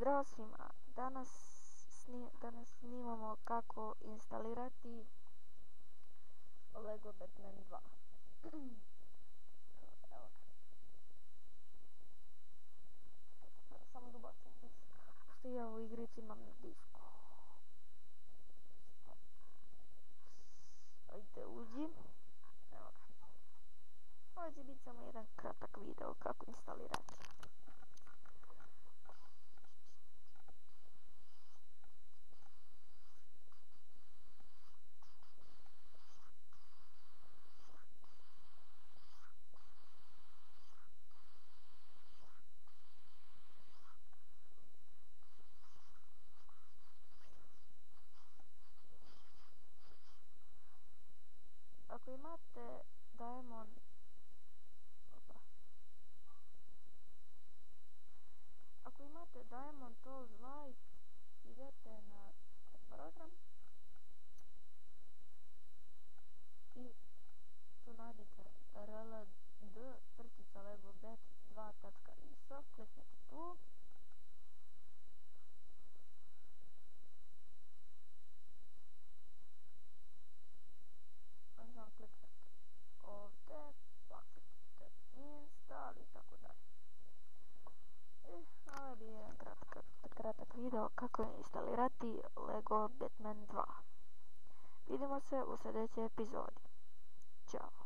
Zdravo svima, danas snimamo kako instalirati Lego Batman 2. Evo ga. Samo da ubacim disk. Što ja ovu igricu imam na disku. Ajde, uđi. Evo ga. Ovo će biti samo jedan kratak video kako instalirati. Ako imate Diamond Tools Lite, idete na program i tu nađete rld-legobet2.iso, kliknete tu. Onda kliknete ovdje, pa kliknete install i tako dalje. Ovo je bio jedan kratak video kako instalirati Lego Batman 2. Vidimo se u sljedećoj epizodi. Ćao.